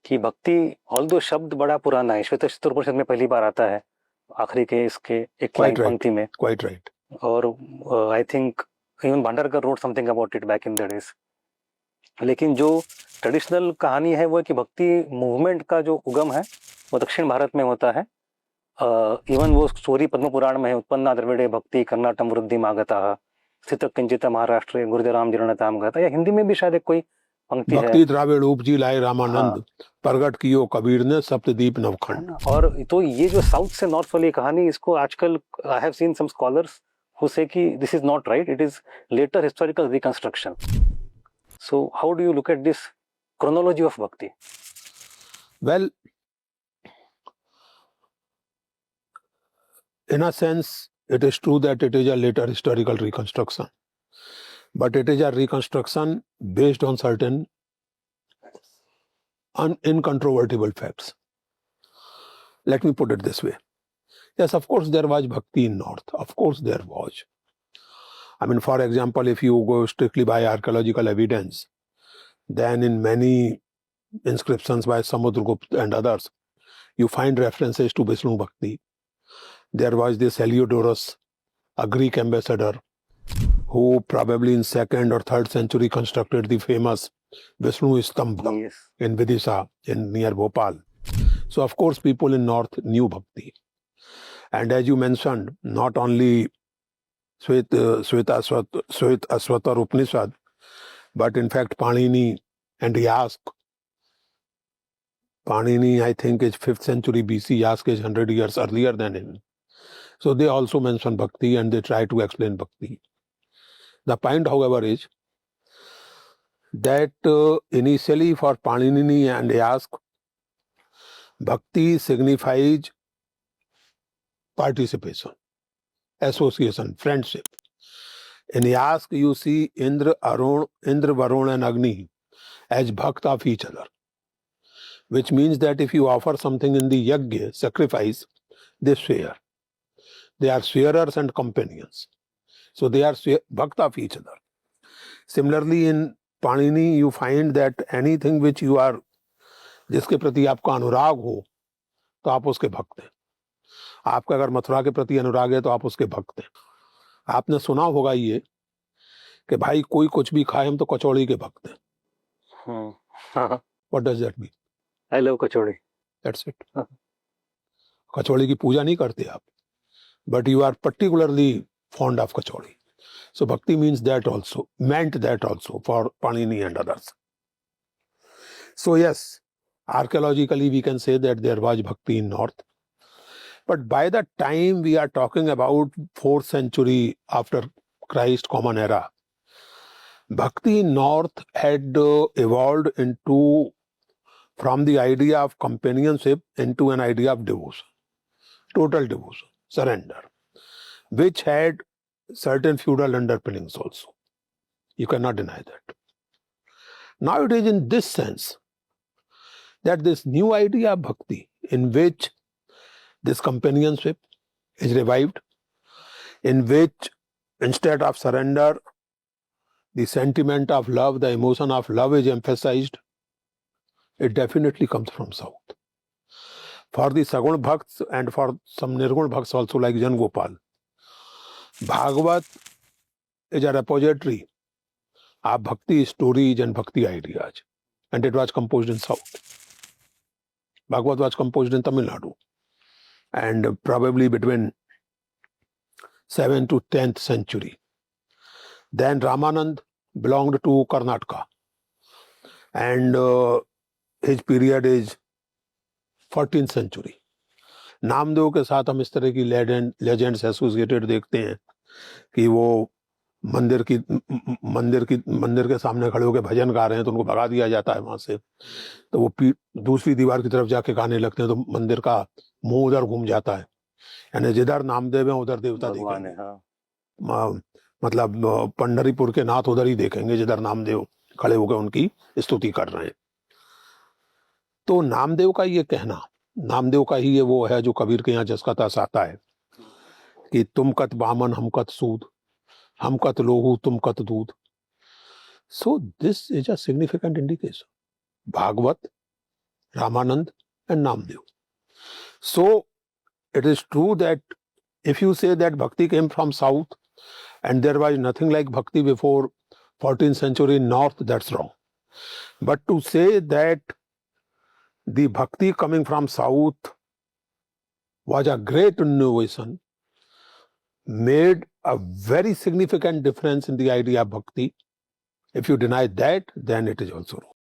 कि भक्ति ऑल्दो शब्द बड़ा पुराना है, श्वेत चतुर्पनिषद में पहली बार आता है आखिरी के इसके एक लाइन पंक्ति में। Quite right. और I think even Bhandarkar wrote something about it back in the days. लेकिन जो ट्रेडिशनल कहानी है वो है कि भक्ति मूवमेंट का जो उगम है वो दक्षिण भारत में होता है। इवन वो स्टोरी पद्म पुराण में है, उत्पन्ना द्रविड़े भक्ति कर्नाटम वृद्धि मागता स्थित किंचित महाराष्ट्र गुरुजराम जीर्णताम गता, या हिंदी में भी शायद एक कोई पंक्ति है, भक्ति द्राविड़ उपजी लाए रामानंद, प्रगट कियो कबीर ने सप्तदीप नवखंड। और तो ये जो साउथ से नॉर्थ वाली कहानी, इसको आजकल I have seen some scholars who say कि this is not right, it is later historical reconstruction. So how do you look at this chronology of bhakti? Well, in a sense, it is true that it is a later historical reconstruction, but it is a reconstruction based on certain incontrovertible facts. Let me put it this way. Yes, of course, there was bhakti in North. Of course, there was. I mean, for example, if you go strictly by archaeological evidence, then in many inscriptions by Samudragupta and others, you find references to Vishnu Bhakti. There was this Heliodorus, a Greek ambassador, who probably in 2nd or 3rd century constructed the famous Vishnu Stambha in Vidisha, near Bhopal. So of course people in North knew Bhakti. And as you mentioned, not only Shweta Aswatar Upanishad, but in fact Panini and Yask. Panini, I think, is 5th century BC. Yask is 100 years earlier than him. So they also mention Bhakti and they try to explain Bhakti. The point, however, is that initially for Panini and Yask, Bhakti signifies participation, association, friendship. In Yask, you see Indra, Varun and Agni as bhakt of each other, which means that if you offer something in the yajna, sacrifice, they share. They are sharers and companions. So they are bhakt of each other. Similarly, in Panini, you find that anything which you are, जिसके प्रति आपका अनुराग हो, तो आप उसके भक्त हैं. आपका अगर मथुरा के प्रति अनुराग है तो आप उसके भक्त हैं. आपने सुना होगा ये कि भाई कोई कुछ भी खाए, हम तो कचौड़ी के भक्त हैं. What does that mean? I love kachori. That's it. कचौड़ी की पूजा नहीं करते आप, but you are particularly fond of kachori. So bhakti means that also, meant that also for Panini and others. So yes, archaeologically we can say that there was bhakti in North. But by the time we are talking about 4th century after Christ Common Era, bhakti in North had evolved into, from the idea of companionship into an idea of devotion, total devotion, surrender, which had certain feudal underpinnings also. You cannot deny that. Now it is in this sense that this new idea of bhakti, in which this companionship is revived, in which instead of surrender, the sentiment of love, the emotion of love is emphasized, it definitely comes from South. For the Sagun Bhakts and for some Nirgun Bhakts also like Jan Gopal, Bhagavad is a repository of bhakti stories and bhakti ideas, and it was composed in South. Bhagavad was composed in Tamil Nadu, and probably between 7th to 10th century. Then Ramanand belonged to Karnataka, and his period is 14th century. Namdev के साथ हम इस तरह की legends associated देखते हैं कि वो मंदिर के सामने खड़े होकर भजन गा रहे हैं तो उनको भगा दिया जाता है वहां से, तो वो दूसरी दीवार की तरफ जाके गाने लगते हैं तो मंदिर का मुंह उधर घूम जाता है, यानी जिधर नामदेव है उधर देवता दिखेंगे. मतलब पंढरीपुर के नाथ उधर ही देखेंगे जिधर नामदेव खड़े होकर उनकी स्तुति कर रहे हैं. तो नामदेव का ये कहना, नामदेव का ही ये वो है जो कबीर के यहाँ जसकतास आता है कि तुम कत बामन हम कत सूद, हम कत लोहू तुम कत दूध. So this is a significant indication. Bhagavad Ramanand and Namdev. So it is true that if you say that bhakti came from south and there was nothing like bhakti before 14th century in north, that's wrong. But to say that the bhakti coming from south was a great innovation, made a very significant difference in the idea of bhakti, if you deny that, then it is also wrong.